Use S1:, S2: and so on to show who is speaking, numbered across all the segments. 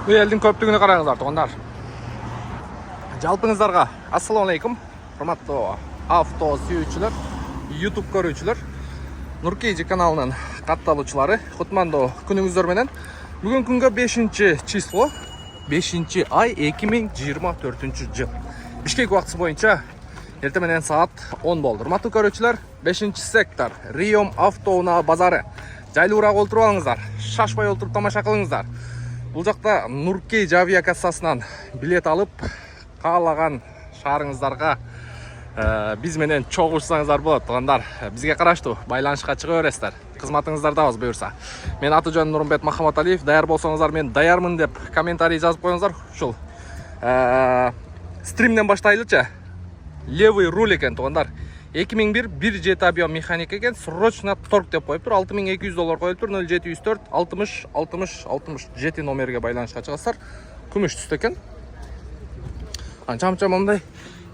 S1: Bu elдің көптігіне қараңыздар, туғандар. Жалпыңыздарға ассалаумалейкум. Құрметті авто сүйүүчүлөр, YouTube көрүүчүлөр, Нуркейджи каналынын катталуучулары, кутмандуу күнүңүздөр менен. Бүгүн күнгө 5-число, 5-ай 2024 жыл. Бишкек убактысы боюнча эртең менен саат 10 болду. Урматтуу көрүүчүлөр, 5-сектор Риом автоунаа базары. Жайлуураак олтуруп алыңыздар, шашпай олтуруп тамаша кылыңыздар. Бұл жақта Нуркейджи авиакассасынан билет алып, каалаган шаарыңыздарға биз менен чогулушсаңыздар болот. Тугандар, бизге караштуу байланышка чыга бересиздер. Кызматыңыздардабыз буюрса. Мен аты жөнүм Нурмбет Махаматалиев. Даяр болсоңуздар, мен даярмын деп комментарий жазып коюңуздар. Ушул стримден баштайлычы. Левый руль экен, тугандар. 2001 1.7 объем механика экен, срочно торг деп коюптур. $6200 коюлуптур. 0704 60 60 67 номерге байланышка чыгасыздар. Күмүш түстө экен. Анча-мынча мындай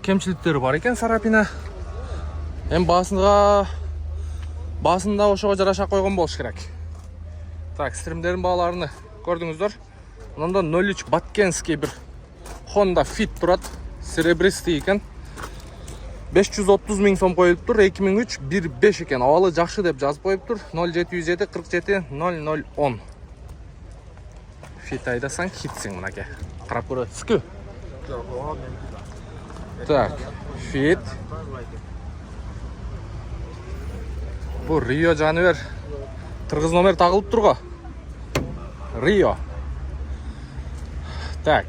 S1: кемчиликтери бар экен Сарапина. Эми басында ошого жараша койгон болуш керек. Так, стримдердин бааларын көрдүңүздөр. Мында 03 Баткенский бир Honda Fit турат. Серебристый экен. 530 000 сом коюлуптур. 2003 1.5 экен. Абалы жакшы деп жазып коюптур. 0707 47 0010. Fit айдасаң хитсиң мынаке. Карап көрөсүзбү? Так, Fit. Бу Рио жаныбер. Кыргыз номер тагылып турго. Рио. Так.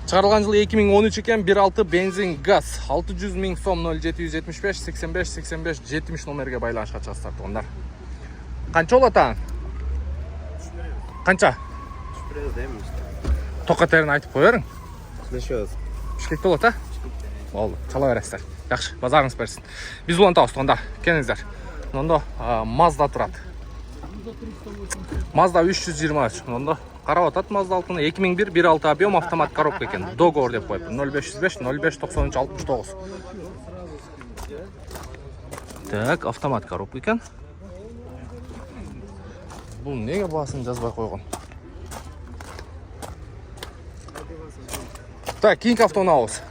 S1: Чыгарылган жылы 2013 экен, 1.6 бензин газ, 600 000 сом. 0775 85 85 70 номерге байланышка чыгасыздар, тугандар. Канча болот ан? Канча? Токатерин айтып коерың.
S2: Слышөз.
S1: Бишкек болот, а? Болду, чала бересиздер. Жакшы, базарыңыз берсин. Биз улантабыз, тугандар. Келиңиздер. Мында Mazda турат. Mazda 323. Мында карап атат Mazda алтыны. 2001 1.6 объем автомат коробка экен. Договор деп коюп. 0505 05 93 69. Так, автомат коробка экен. Бул неге баасын жазбай койгон? Так, кийинки автоунаабыз.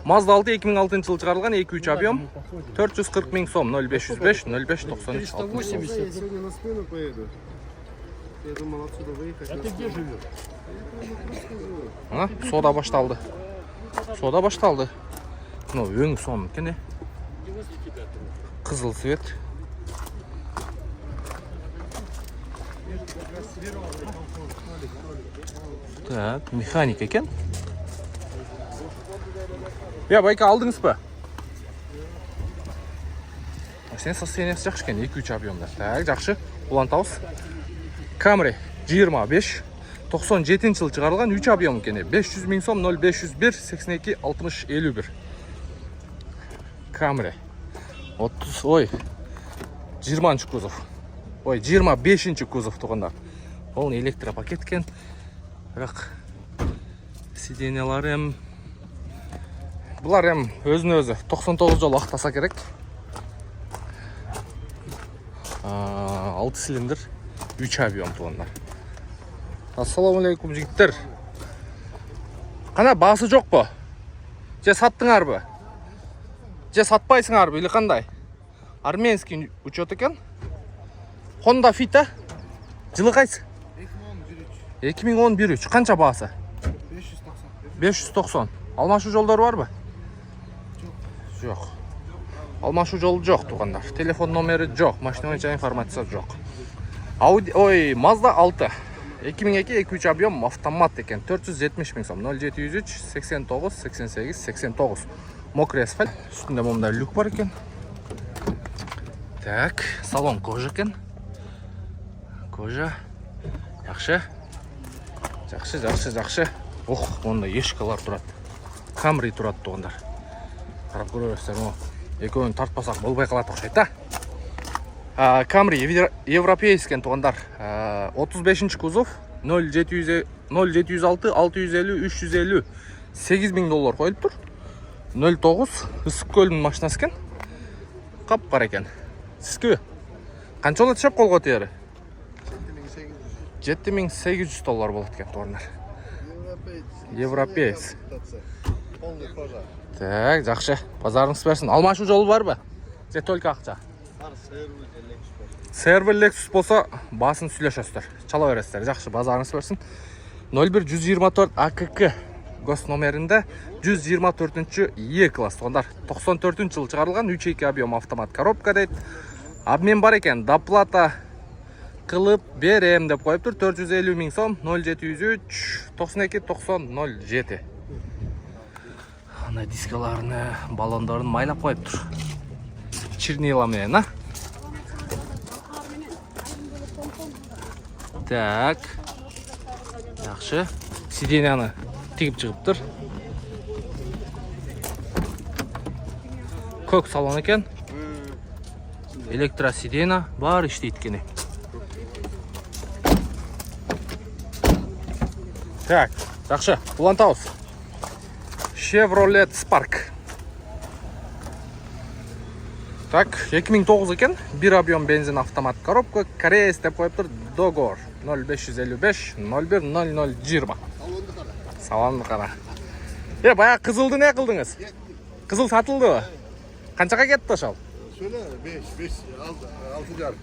S1: Mazda 6 2006 жылы чыгарылган 2.3 объем, 440 000 сом. 0505 05 93 69.
S2: Сегодня на смену поеду. Я думал отсюда выехать. А ты где живешь?
S1: Сода башталды. Сода башталды. Ну, өң сон екен. Кызыл цвет. Так, механика екен. Я байка алдыңыз ба? Сен состояниясы жақшы екен, 2-3 объемда. Так, жақшы. Улантабыз. Camry 25 97 жыл чыгарылган 3 объем экен. 500 000 сом. 0501 82 60 51. Camry 30 ой 20 кузов. Ой 25 кузов тугандар. Ол электропакет экен. Бирок сиденьялары булар өзүнө өзү 99 жолу актаса керек. 6 цилиндр 3 объем тугандар. Ассалаумалейкум жигиттер. Кана баасы жокпу? Же саттыңарбы? Же сатпайсыңарбы или кандай? Арменский учет экен. Honda Fit, а? Жылы кайсы? 2011. Канча баасы? 590. Алмашуу жолдору барбы? Жок. Алмашуу жолу жок тугандар. Телефон номери жок, машина боюнча информация жок. Mazda 6 2002 2.3 объем автомат экен. 470 000 сом. 0703 89 88 89. Мокрый асфальт. Үстүндө момундай люк бар экен. Так, салон кожа экен. Кожа. Жакшы. Жакшы. Ох, монда ешкалар турат. Camry турат тугандар. Карап көрөсүздөр, но экөөнү тартпасак болбой калат окшойт, а? Camry европейский тугандар. 35 кузов. 0706 650 350 $8000 коюлуптур. 09 ысык көлдүн машинасы экен. Кап-кара экен. Сизге канча болот шеп колго тери? $7800 болот экен товарнар. Европеец.
S2: Полный пожар.
S1: Так, жакшы. Базарыңыз берсин. Алмашуу жолу барбы? Же только акча?
S2: Бар сервис Lexus.
S1: Сервер Lexus болсо басын сүйлөшөсүздөр. Чала бересиздер. Жакшы, базарыңыз берсин. 01124 АКК гос номеринде 124-чү Е класс. Ондар 94-жылы чыгарылган 3.2 объем автомат коробка дейт. Обмен бар экен. Доплата кылып берем деп коюптур. 450 миң сом 0703 92 90 07. Ана дискаларыны, баллондорун майлап коюптур. Чернила менен, а? Так. Жакшы. Сиденияны тигип чыгыптыр. Көк салон экен. Электросидена бар иштейт экен. Так, жакшы. Улантабыз. Chevrolet Spark. Так, 2009 экен. Бир объем бензин автомат коробка. Корейс деп коюптур. Договор 0555 01 0020. Салонду кара. Баягы кызылды не кылдыңыз? Кызыл сатылдыбы? Канчага кетти ошол?
S2: Söyle 5 6 jar.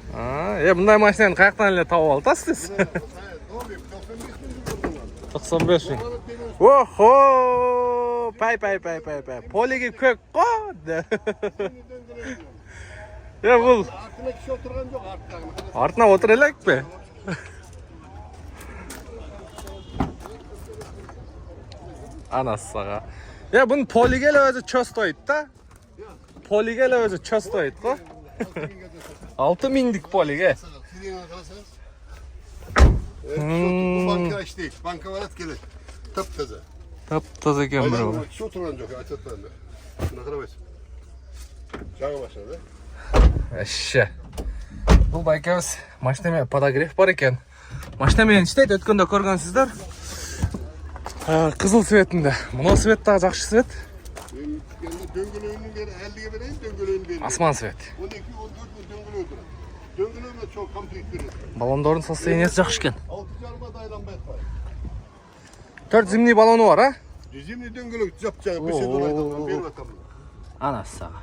S1: Мындай машинаны каяктан эле тауып аласыз? 95 миң. Охо! Пай. Полиги көк го. Бул
S2: Артına kişi oturgan yok arttagı.
S1: артына отура элекпи? Анасыга. Бунун полиге эле өзү чө стоит да. Полиге эле өзү чө стоит го. 6000'lik polige.
S2: Sidena kalasanız. Bu banka işte. Banka varat gelir. Taptaze.
S1: Taptaze eкен бирөө.
S2: Kişi oturgan yok açatlarında. Şuna karabayız. Çağa başladı.
S1: Эше. Бул байкебиз машинеме подогрев бар экен. Машина менен иштейт, өткөндө көргөнсүздөр. Кызыл светинде. Мына свет дагы жакшы свет.
S2: Döngülüğünün geri 50'ye vereyim, döngülüğünü vereyim.
S1: Асман свет.
S2: 12-14 gün döngülüğü durur. Döngülüğün de çok kompleks verir.
S1: Баллондордун состояниясы жакшы экен.
S2: 6 jarma daylanmayet var.
S1: 4 зимний баллону бар, а?
S2: Düzimli döngülük yapacağım. Bir şey dolaydan bir bakalım.
S1: Анасыга.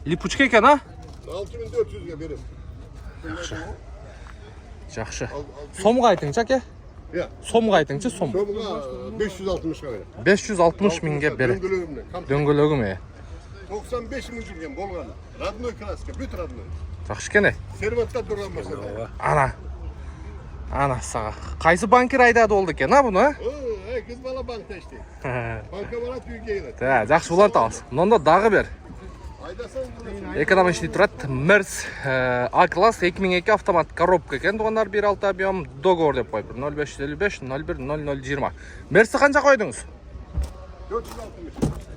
S1: Липучка экен, а?
S2: 6400'e verim.
S1: Жакшы. Сомго айтыңчы, аке?
S2: Ya.
S1: Сомго айтыңчы, сом.
S2: Somuğa 560'a verim.
S1: 560 миңге берет.
S2: Döngülüğümle.
S1: Дөңгөлөгүм
S2: 95 bin жүрген болған. Родной краска, бүт родной.
S1: жакшы экен.
S2: Серватта durgan mesela.
S1: Анасыга. Кайсы банкир айдады болду экен, а буну?
S2: Kız bala bankta işte. Banka bana Türkiye'ye gider.
S1: Та, жакшы улантабыз. Мында дагы бер.
S2: Aydasan bunu.
S1: Эки адам иштей турат. Merz A класс 2002 автомат коробка экен. Тугандар 1.6 объем договор деп коюп. 0555 01 0020. Merz канча койдуңуз?
S2: 460.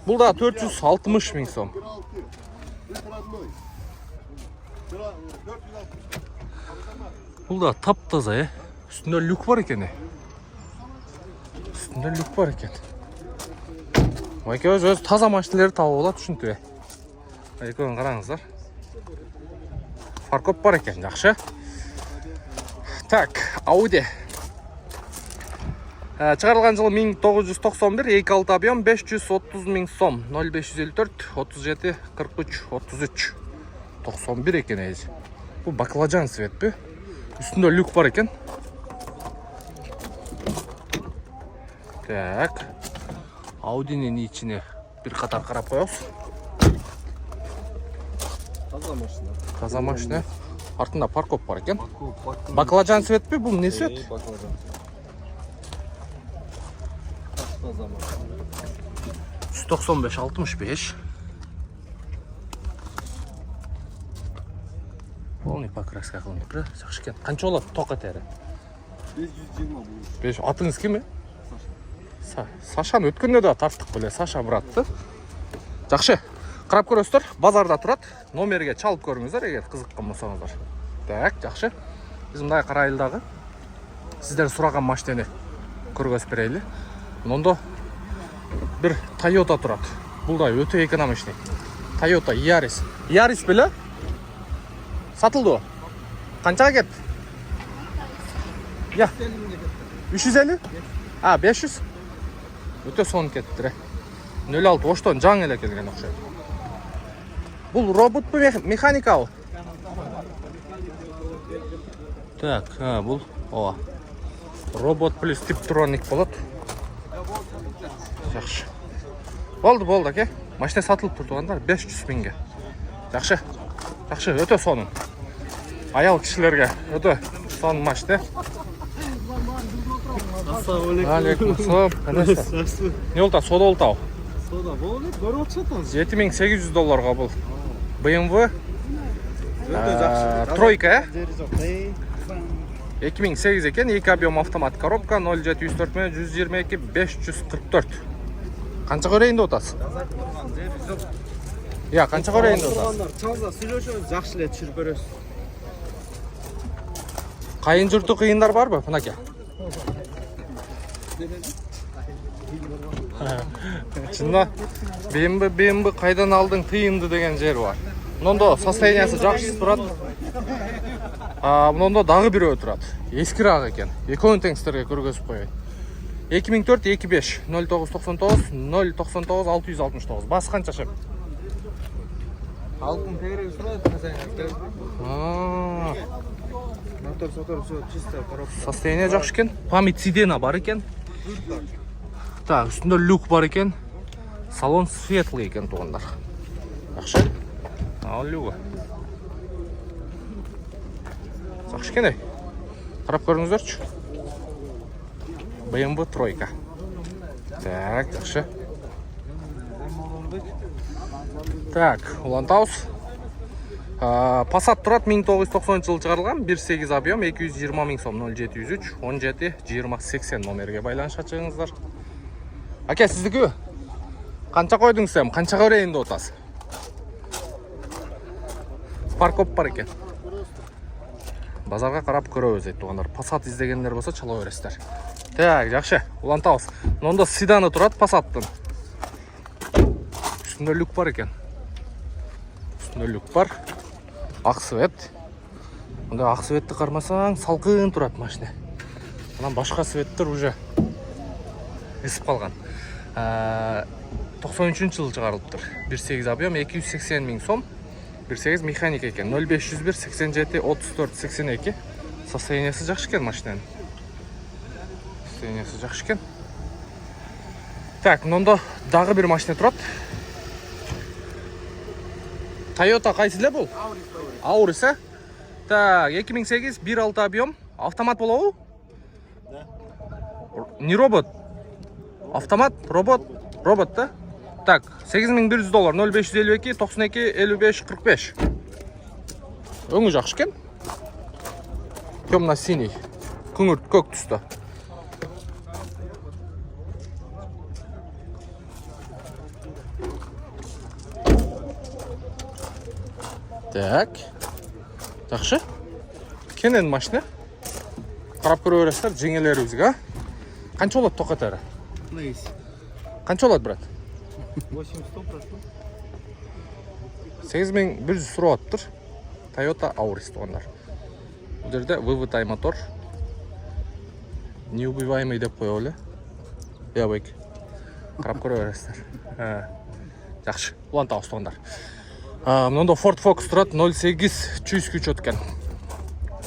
S1: Бул да 460 миң сом.
S2: 16. Бүт родной. 460.
S1: Бул да таптаза, Үстүндө люк бар экен. Үстүндө люк бар экен. Байкебиз өз таза машиналерди табып алат, түшүнүктүбү? Экөөнү караңыздар. Фаркоп бар экен, жакшы. Так, Audi. Чыгарылган жылы 1991, 2.6 объем 530 миң сом. 0554 37 43 33. 91 экен эзи. Бул баклажан светпи? Üstünde люк бар екен. Так. Audi'nin içine bir қатар қарап қоямыз. Таза машина. Артында паркоп бар екен. Баклажан свет пе? Бұл не свет? 195-65. Полный покраска кылынып, жакшы экен. Канча болот тока тери?
S2: 520 будет.
S1: 5. Атыңыз ким? Сашаны өткөндө да тарттык беле, Саша братты. Жакшы. Карап көрөсүздөр, базарда турат. Номерге чалып көрүңүздөр эгер кызыккан болсоңуздар. Так, жакшы. Биз мындай карайлы дагы. Сиздер сураган машинени көргөзүп берели. Мондо bir Toyota турат. Бул да өтө экономичный. Toyota Yaris. Yaris беле? Сатылды. Канчага кетти? Ya. 350? Ha, 500. Өте сон кетті. 06 оштон жаң эле келген окшойт. Бул робот бу механикабы? Так, бул ооба. Робот плюс типтроник болот. Жакшы. Болду, аке. Машина сатылып тургандар 500 миңге. Жакшы. Өтө сонун. Аял кишилерге өтө сонун машина. Алейкум ассалам. Канаста. Не болду? Сода болду.
S2: Soda болду, көрүп атсаңыз.
S1: $7800 бул. BMW тройка, 2008 екен, 2 объем автомат коробка, 0704 мен 122 544. Канча көрейинде отасыз? Я, канча көрейинде отасыз?
S2: Чалса сүйлөшөбүз, жакшы эле түшүрүп беребиз.
S1: Кайын журту кыйындар барбы, мынаке? Чында BMW кайдан алдың тыйынды деген жер бар. Мында состояниясы жакшы турат. Мында дагы бирөө турат. Эскирак экен. Экөөнү тең сиздерге көргөзүп коеюн. 2004-25 0999 099 669. Басы канча шеп?
S2: Алтын тегерек сурат, мотор все чисто, коробка.
S1: Состояние жакшы экен. Память сидена бар экен. Так, үстүндө люк бар экен. Салон светлый экен тугандар. Жакшы. Ал люгу. Жакшы экен. Карап көрүңүздөрчү. BMW тройка. Так, жакшы. Так, улантабыз. Passat турат 1990 жылы чыгарылган, 1.8 объем, 220 000 сом, 0703 17 20 80 номерге байланышка чыгыңыздар. Аке, сиздики? Канча койдуңуз сем? Канча көрейинде отасыз? Паркоп бар экен. Базарга карап көрөбүз дейт тугандар. Passat издегендер болсо чала бересиздер. Так, жакшы. Улантабыз. Мында седаны турат Passat'тын. Үстүндө люк бар экен. Үстүндө люк бар. Ак свет. Мында ак светти кармасаң, салкын турат машина. Анан башка светтер уже ысып калган. 93 жылы чыгарылыптыр. 1.8 объем, 280 000 сом. 1.8 механика экен. 0501 87 34 82. Состояниясы жакшы экен машинанын. Состояниясы жакшы экен. Так, мында дагы бир машина турат. Toyota кайсы эле бул? Auris, а? Так, 2008 1.6 объем. Автомат болобу?
S2: Да.
S1: Не робот? Автомат, робот да? Так, $8100, 0552 92 55 45. Өңү жакшы экен. Темно-синий, күңүрт көк түстө. Так. Жакшы. Кенен машина. Карап көрө бересиздер, жеңелерибизге. Канча болот токотары? Канча болот, брат?
S2: 800 прошу.
S1: 8100 сурап атыптыр. Toyota Auris тугандар. Бул жерде VVT мотор. Неубиваемый деп коёбу эле. Я байк. Карап көрө бересиздер. Жакшы. Улантабыз тугандар. Мында Ford Focus турат 08 чүйс күч өткөн.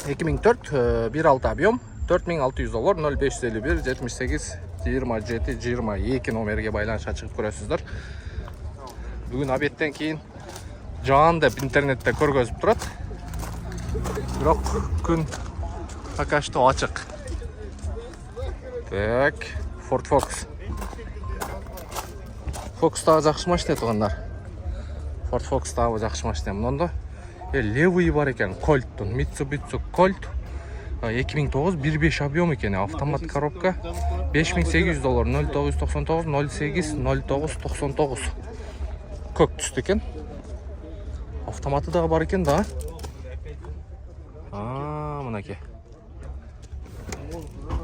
S1: 2004 1.6 объем, $4600, 0551 78 27 22 номерге байланышка чыгып көрөсүздөр. Бүгүн обедтен кийин жаан деп интернетте көргөзүп турат. Бирок күн пока что ачык. Так, Ford Focus. Focus дагы жакшы машина тугандар. Ford Focus дагы жакшы машина. Мында левый бар екен, Colt'тун, Mitsubishi Colt. 2009 1.5 объем екен, автомат коробка. $5800, 0999 08 0999. Көк түсті екен. Автоматы дагы бар екен да. Мынаке.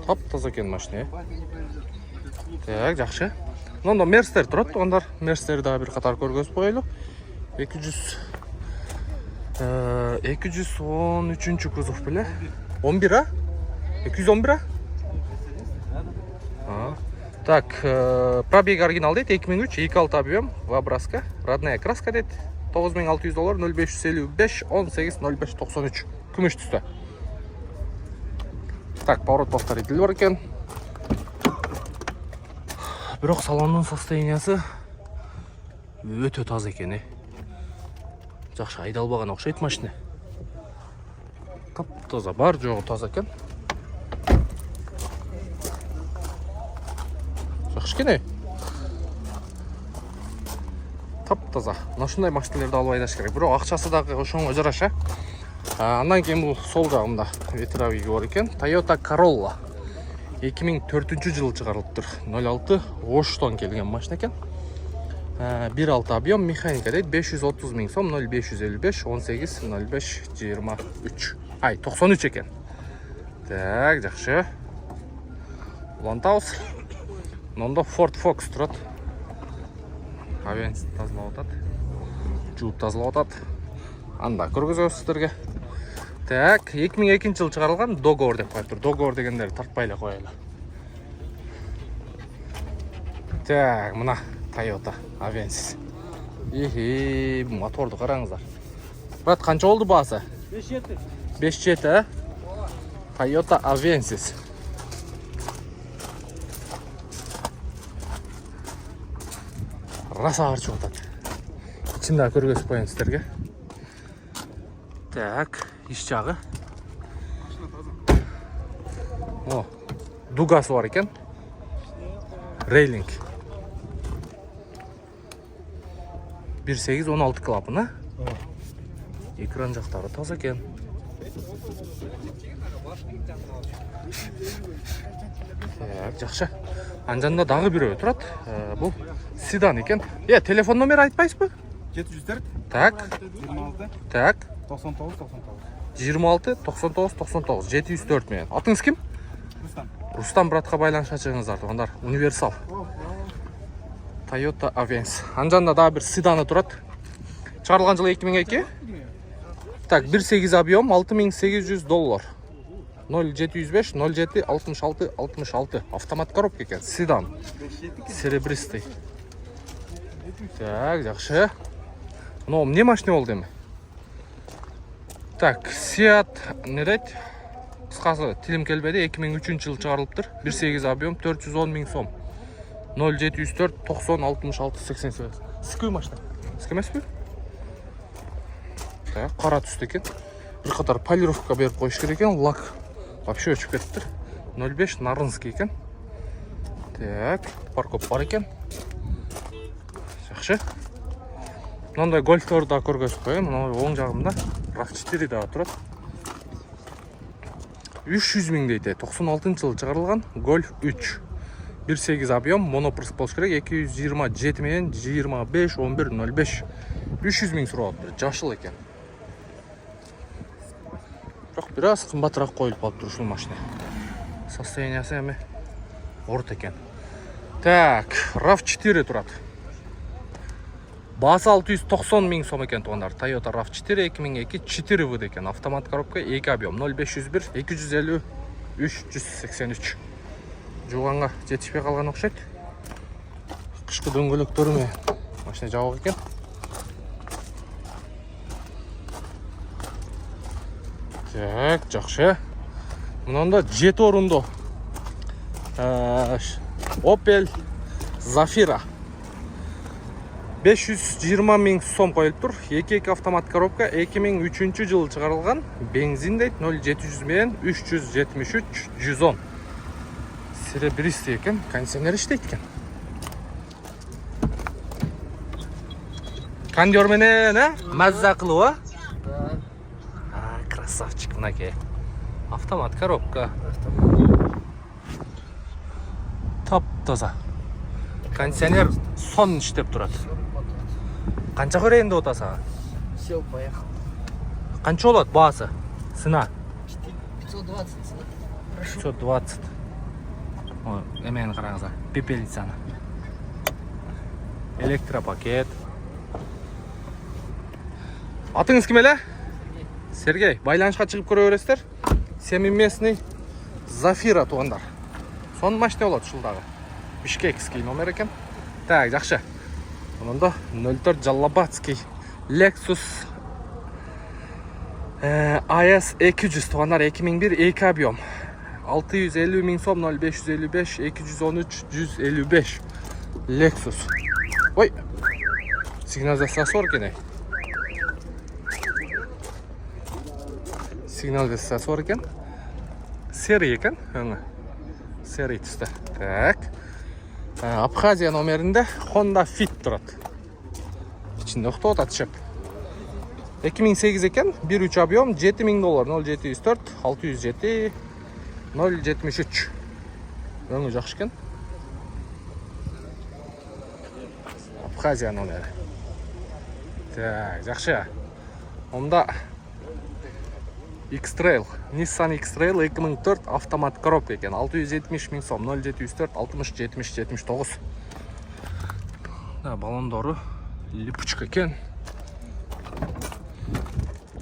S1: Тап-таза екен машина. Так, жакшы. Мында Mercedes турат тугандар. Mercedes дагы бир катар көргөзүп коелу. 213 кузов беле. 11, а? 211 а? Так, пробег оригинал дейді, 2003, 2.6 объем, вабраска, родная краска дейді, $9600, 0555, 18.05.93, күміш түсті. Так, поворот повторитель бар екен. Бірақ салонның состояниясы өте таза екен. Жақсы айдалбаған оқшайды машина. Тап-таза, бар жоғы таза екен. Жақсы екен. Тап-таза. Нашындай машиналарды алып айдаш керек. Бірақ ақшасы дағы ошоңға жараша. Андан кейін бұл сол жағымда ветровигі бар екен. Toyota Corolla 2004 жылы шығарылып тұр. 06 Оштон келген машина екен. 1.6 объем механика дейді, 530 000 сом, 0555, 18.05, 23. Ай, 93 екен. Так, жақшы. Лантаус. Онда Ford Focus тұрады. Авианс тазылау атады. Жуып тазылау атады. Анда көргізі өсіздерге. Так, 2002 жыл шығарылған Dogover деп қойып тұр. Dogover дегендері тартпайлы қойылы. Так, мына Toyota Avensis. Моторды қараңыздар. Брат, қанша oldu басы? 5.7. Toyota Avensis. Раса арчып атады. Içinde көргөзіп қояйын сіздерге. Так, іш жағы. О, дугасы бар екен. Рейлинг. 1.8-16 клапаны. Экран жақтары таза екен. Так, жақшы. Анжанда дағы біреу тұрады. Бұл седан екен. Телефон номер айтпайсыз ба?
S2: 704.
S1: Так.
S2: 26.
S1: Так.
S2: 99.
S1: 26 99 99 704 мен. Атыңыз кім?
S2: Рустам.
S1: Рустам братқа байланыша шығыңыздар. Ондар универсал. Toyota Avensis. Анжанда да бір седаны тұрады. Шығарылған жылы 2002. Так, 1.8 объем $6800. 0705 07 66 66. Автомат коробка екен. Седан. Серебристый. Так, жақшы. Но не машина ол деме? Так, Seat не дейді? Қысқасы тілім келбеді, 2003 жыл шығарылып тұр. 1.8 объем 410 000 сом. 0704 90 66 88. Сікөй машина. Сікемес бе? Так, қара түсті екен. Bir қатар полировка беріп қойыш керек екен. Лак вообще өшіп кетті. 05 Нарынский екен. Так, паркоп бар екен. Жақшы. Мынандай гольфтарды да көргөзіп қояйын. Мынандай оң жағымда RAV4 да тұрады. 300 000 дейді. 96 жылы шығарылған Golf 3. 1.8 объем, монопрыс болуш керек. 227 мен 25 11 05. 300 000 сұрап тұр. Жашыл екен. Бірақ біраз қымбатырақ қойылып алып тұр ушул машина. Состояниясы әме орта екен. Так, RAV4 тұрады. Басы 690 000 сом екен туғандар. Toyota RAV4 2002 4 вд екен. Автомат коробка 2 объем 0501 250 383. Жуғанға жетішпей қалған оқшайды. Қышқы дөңгелектері ме машина жауық екен. Так, жақшы. Мұнанда 7 орынды Opel Zafira 520 000 сом қойылып тұр. 2.2 автомат коробка 2003 жылы шығарылған. Бензин дейді 0700 мен 373 110. Серебристый екен, кондиционер іштейді екен. Кондер менен, мазза қылуы? Красавчик мынаке. Автомат коробка. Тап-таза. Кондиционер сон іштеп тұрады. Қанша көрейінді отаса?
S3: Все, поехал.
S1: Қанша олады басы? Сына?
S3: 520.
S1: 520. Емен қараңыза. Пепелицаны. Электропакет. Атыңыз кім әлі? Сергей. Байланышқа шығып көре бересіздер. Семиместный Zafira туғандар. Соның машина болады шылдағы. Бишкекский номер екен. Так, жақшы. Онында 04 Жаллабатский Lexus AS 200 туғандар 2001 2 объем. 650 000 сом 0555 213 155 Lexus. Ой, сигнализациясы бар екен. Сигнализациясы бар екен. Серый екен. Серый түсті. Так. Абхазия номерінде Honda Fit тұрады. İçinde оқтауыт атышып. 2008 екен. 1.3 объем. $7000. 0704 607 073. Өңі жақшы екен. Абхазия номері. Так, жақшы. Онда X-Trail, Nissan X-Trail 2004 автомат коробка екен. 670 000 сом, 0704 60 70 79. Да, баллондоры липучка екен.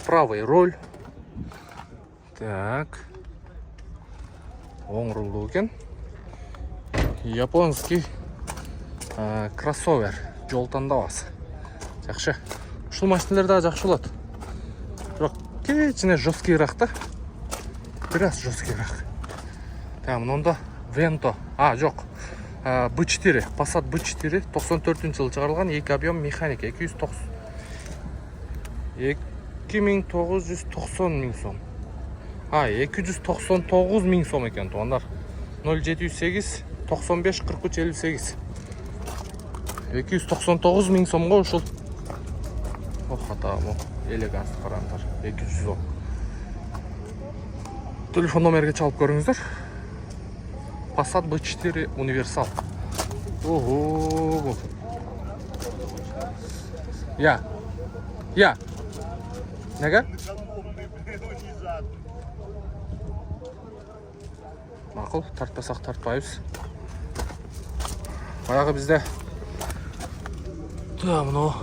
S1: Правый руль. Так. Оң рулы екен. Японский кроссовер. Жол таңдабасы. Жақшы. Ушул машиналар да жақшы болады. Бірақ кечине жесткийраак да. Бираз жесткийраак. Там мында Vento. Жоқ. B4, Passat B4 94-жылы чыгарылган 2 объем механика 2990 000 сом. 299 000 сом екен туғандар. 0708 95 43 58. 299 000 сомға ушул. Хата бу элеганс караңдар. 210. Телефон номерге чалып көрүңүздөр. Passat B4 универсал. Ого. Я. Неге? Мақұл, тартпасақ тартпайбыз. Баяғы бізде мынау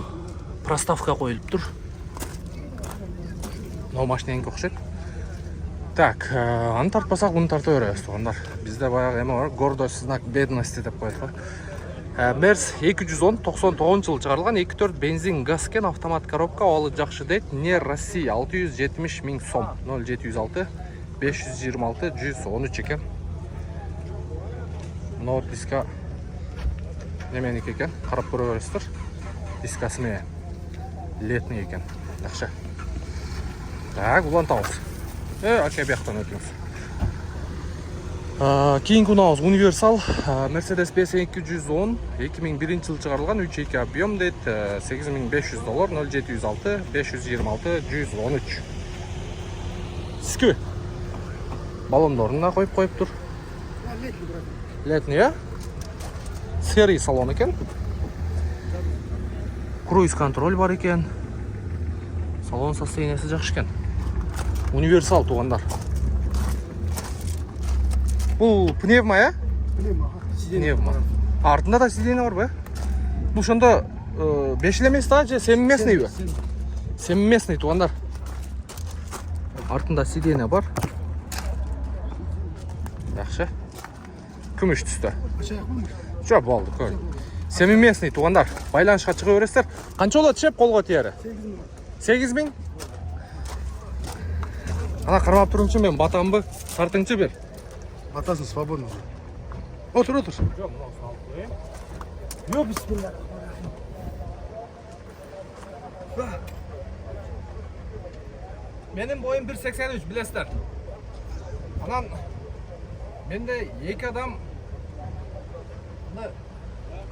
S1: проставка қойылып тұр. Мынау машиненің ұқсайды. Так, аны тартпасақ, бұны тарта өреміз туғандар. Бізде баяғы еме бар, гордость знак бедности деп қойылып. Мерс 210 99 жылы шығарылған 2.4 бензин газ кен автомат коробка, олы жақшы дейт. Не Россия 670 000 сом. 0706 526 113 екен. Мынау диска неменекі екен, қарап көріп өрестір. Дискасы ме летный екен. Жақшы. Так, ұлан тауыз. Аке бияқтан өтіңіз. Кейінгі ұнауыз универсал Mercedes-Benz 210 2001 жылы шығарылған 3.2 объем дейт. $8500 0706 526 113. Сізкі баллондорына қойып тұр. Летний, серый салон екен. Круиз контроль бар екен. Салон состояниесі жақшы екен. Универсал туғандар. Бұл пневма, Пневма. Артында да сиденье бар ба? Бұл шонда бешілемес та, же семиместный бе? Семиместный туғандар. Артында сиденье бар. Жақшы. Күміш түсті. Жоқ, болды, көл. Семиместный туғандар. Байланышқа шыға өрестер. Қанша олады шеп қолға тиері? 8 000. Ана қармап тұрыңшы, мен батамбы тартыңшы бер.
S2: Батасын свободно. Отыр.
S1: Жоқ, мынау салып қойым. Йо, бисмилла. Менің бойым 1.83, білесіздер. Анан менде 2 адам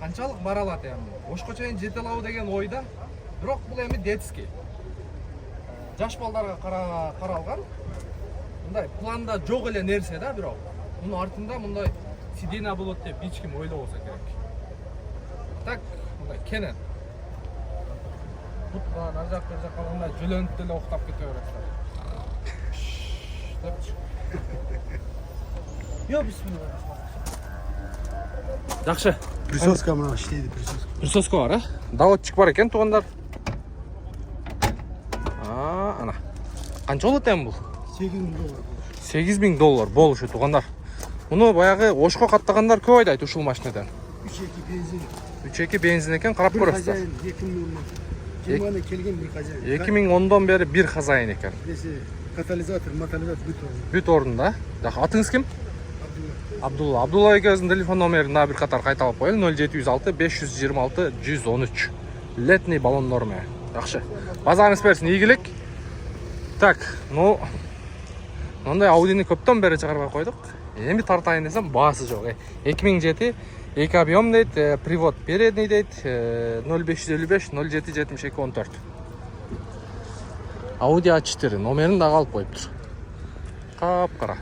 S1: қаншалық бара алады яғни. Ошқа чейін жете алау деген ойда. Бирок бұл эми детский. Жаш балдарға қаралған. Мындай планда жоқ эле нерсе да, бирок. Мунун артында мындай сиденье болот деп эч ким ойлоо болсо керек. Так, мындай кенен. Тут нар жак бер жакка мындай жөлөнүп деле октап кете берет. Йо, бисмилла. Жақшы.
S2: Присоска мына иштейди,
S1: Присоска бар, Давотчик бар екен туғандар. Ана. Қанша болот эми бул? $8000 болушу туугандар. Муну баягы Ошко каттагандар көп айдайт ушул машинеден.
S2: 3-2 benzin.
S1: 3.2 бензин экен, карап
S2: Bir
S1: көрөсүздөр.
S2: hacayın, 2010'dan. Cemane kelgen bir hacayın.
S1: 2010'dan beri bir хозяин экен.
S2: Neyse, katalizatör, matalizatör bütün.
S1: Бүт орунда. Жакшы, атыңыз ким?
S2: Abdullah.
S1: Абдулла экөөбүздүн телефон номерин дагы бир катар кайталап коелу. 0706 526 113. Летний баллондор менен. Жакшы. Базарыңыз берсин, ийгилик. Так, ну мындай Audini көптөн бери чыгарбай койдук. Эми тартайын десем баасы жок. 2007 2 объем дейт, привод передний дейт, 0555 07 72 14. Audi A4 номерин дагы алып коюптур. Кап-кара.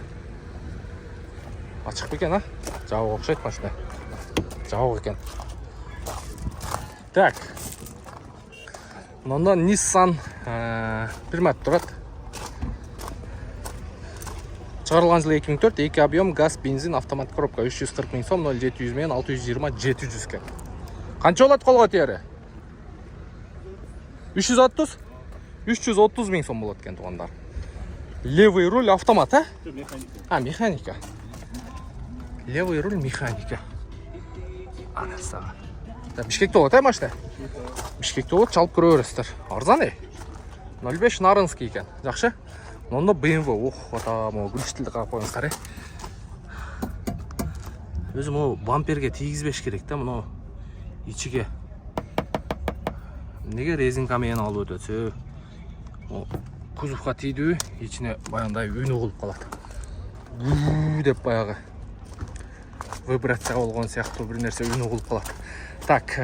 S1: Ачык бекен, а? Жабык окшойт машина. Жабык экен. Так. Мында Nissan Primat турат. Чыгарылган жылы 2004, 2 объем, газ, бензин, автомат коробка 340 000 сом, 0700 менен 620 700 кен. Канча болот колго тери? 330? 330 000 сом болот экен туугандар. Левый руль автомат, а? Механика. Левый руль механика. Ана сага. Бишкекте болот, машина? Бишкекте болот, чалып көрө бересиздер. Арзан 05 Нарынский экен. Жакшы. Мында BMW, ох, ата, могу гүлчтилди карап коюңуздар, Өзү могу бамперге тийгизбеш керек да, мына ичиге. Неге резинка менен алып өтөсү? Кузовка тийдүү, ичине баягындай үнү кылып калат. Деп баягы вибрация болгон сыяктуу бир нерсе үнү кылып калат. Так,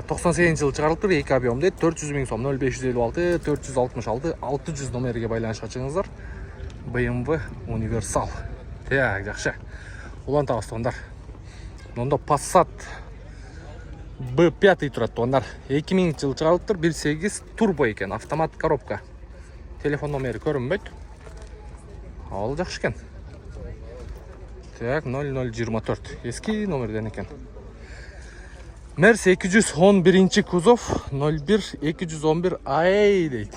S1: 98 жыл чыгарылыптыр, 2 объем дейт, 400 000 сом, 0556 466 600 номерге байланышка чыгыңыздар. BMW Universal. Так, жакшы. Улантабыз туугандар. Мында Passat B5 турат туугандар. 2000 жыл чыгарылыптыр, 1.8 турбо экен, автомат коробка. Телефон номери көрүнбөйт. Ал жакшы экен. Так, 0024. Эски номерден экен. Мерс 211 кузов 01 211 ай дейт.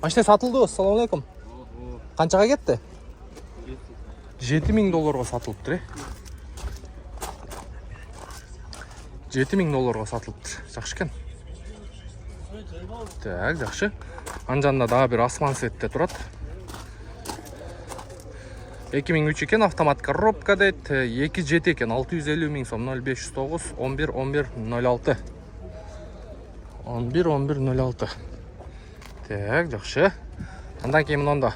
S1: Машина сатылды, ассаламу алейкум. Канчага кетти? $7000 сатылыптыр. $7000 сатылыптыр. Жакшы экен. Так, жакшы. Анжанда дагы бир асман сетте турат. 2003 экен, автомат коробка дейт, 2.7 экен, 650 000 сом, 0509 11 11 06. 11 11 06. Так, жакшы. Андан кийин мында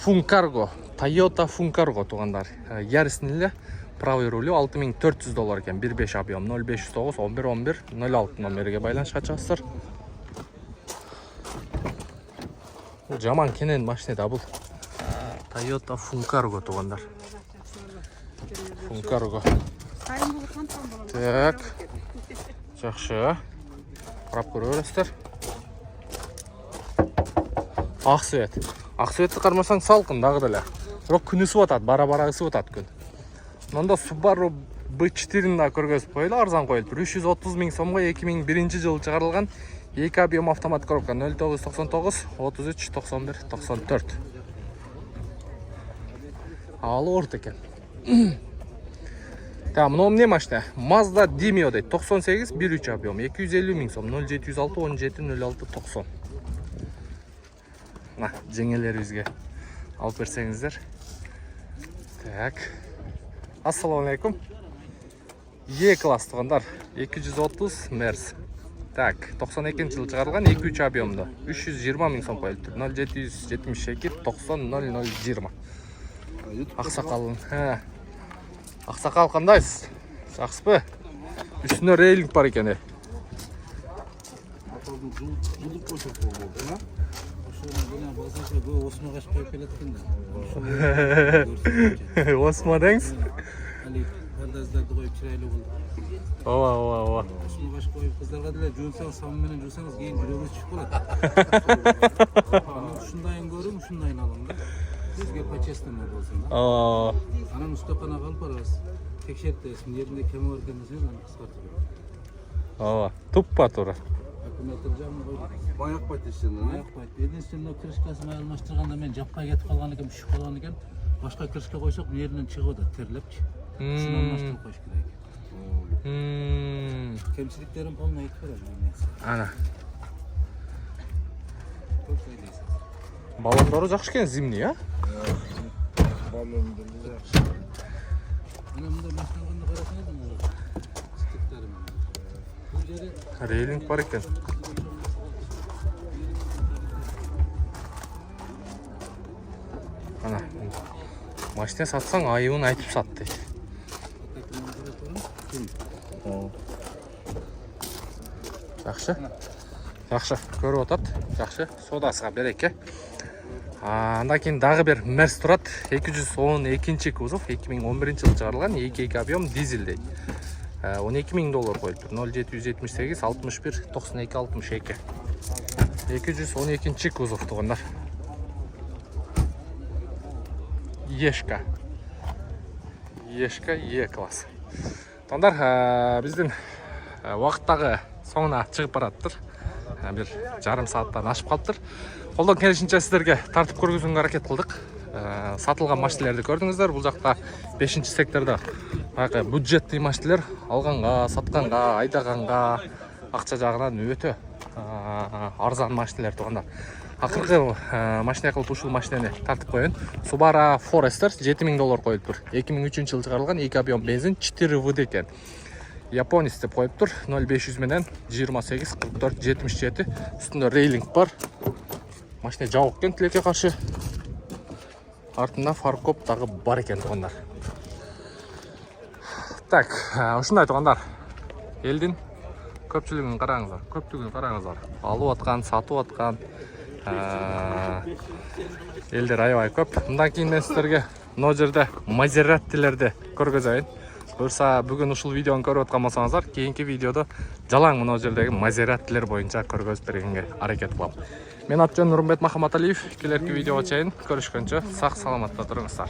S1: Funcargo, Toyota Funcargo туугандар. Yaris'nin эле правый рулю $6400 экен, 1.5 объем, 0509 11 11 06 номерге байланышка чыгасыздар. Жаман кенен машина да бул. Toyota Funcargo туугандар. Funcargo. Так. Жакшы. Карап көрөсүздөр. Ак свет. Ак светти кармасаң салкын дагы деле. Бирок күн ысып атат, бара-бара ысып атат күн. Мында Subaru B4-н да көргөзүп коелу, арзан коелуп. 330 000 сомго 2001 жылы чыгарылган 2 объем автомат коробка 0999 33 91 94. Ал орт экен. Так, мына эмне машина? Mazda Demio дейт, 98 1.3 объем, 250 000 сом, 0706 17 06 90. На, жеңелерибизге алып берсеңиздер. Так. Ассаламу алейкум. E-класс туугандар, 230 Merz. Так, 92 жыл чыгарылган 2.3 объемдо, 320 000 сом коюлуптур. 0772 90 0020. Аксакалын. Аксакал кандайсыз? Жакшысызбы? Үстүнө рейлинг бар экен. Осмо деңиз? Ооба.
S4: Баш коюп кыздарга деле жуунсаңыз, самы менен жуусаңыз кийин жүрөгүңүз чыгып калат. Ушундайын көрүң, ушундайын алың да. Сизге по-честному болсун да. Анан устаканага алып барабыз. Текшертесиң, жеринде кем бар экен десең, аны кыскартып берет.
S1: Туппа туура.
S4: метр жағын қойдық.
S2: Байақпайды ештерінен,
S4: Байақпайды. Единственный крышкасын алмаштырғанда мен жаппай кетіп қалған екен, үшіп қалған екен. Башқа крышка қойсақ, жерінен шығып жатады, терлепші. Шын алмаштырып қойыш керек. Кемшіліктерін полный айтып беремін.
S1: Ана.
S4: Көп сөйлейсіз.
S1: Баллондары жақсы екен, зимний, а?
S2: Баллондар жақсы.
S4: Ана мұнда машиналарында қарасаңыз, мұнда стиктері мен. Бұл жері
S1: Рейлинг бар екен. Ана. Машина сатсаң, айуын айтып сат дейді. Жақсы. Жақсы, көріп отады. Жақсы, содасыға береке. Анда кейін дағы бір Мерс тұрады. 212 кузов, 2011 жылы шығарылған, 2 объем дизель дейді. $12,000 қойылып тұр. 0778 61 92 62. 212 кузов тұғындар. Ешка. Ешка Е класс. Тондар, біздің уақыттағы соңына шығып бараттыр. Бір жарым сағаттан ашып қалыптыр. Қолдан келішінше сіздерге тартып көргізуге әрекет қылдық. Сатылған машиналарды көрдіңіздер. Бұл жақта 5-ші секторда бюджетті машиналар алғанға, сатқанға, айдағанға ақша жағынан өте арзан машиналар туғандар. Ақырғы машина қылып ушул машинаны тартып қойын. Subaru Forester $7,000 қойып тұр. 2003 жылы шығарылған 2 объем бензин 4 ВД екен. Японец деп қойып тұр. 0500 менен 28 44 77. Үстінде рейлинг бар. Машина жауық екен тілекке қарсы. Артында фаркоп тағы бар екен туғандар. Так, ұшындай туғандар. Елдің көпшілігін қараңыздар. Көптігін қараңыздар. Алу атқан, сату атқан. Елдер айвай көп. Мұндан кейін мен сіздерге мына жерде Мазераттилерді көргізайын. Бұйырса бүгін ушул видеоны көріп отқан болсаңыздар, кейінгі видеода жалаң мына жердегі Мазераттилер бойынша көргізіп бергенге әрекет қыламын. Мен аты жөнім Нұрымбет Махаматалиев. Келергі видеоға чейін көрішкенше сақ саламатта тұрыңыздар.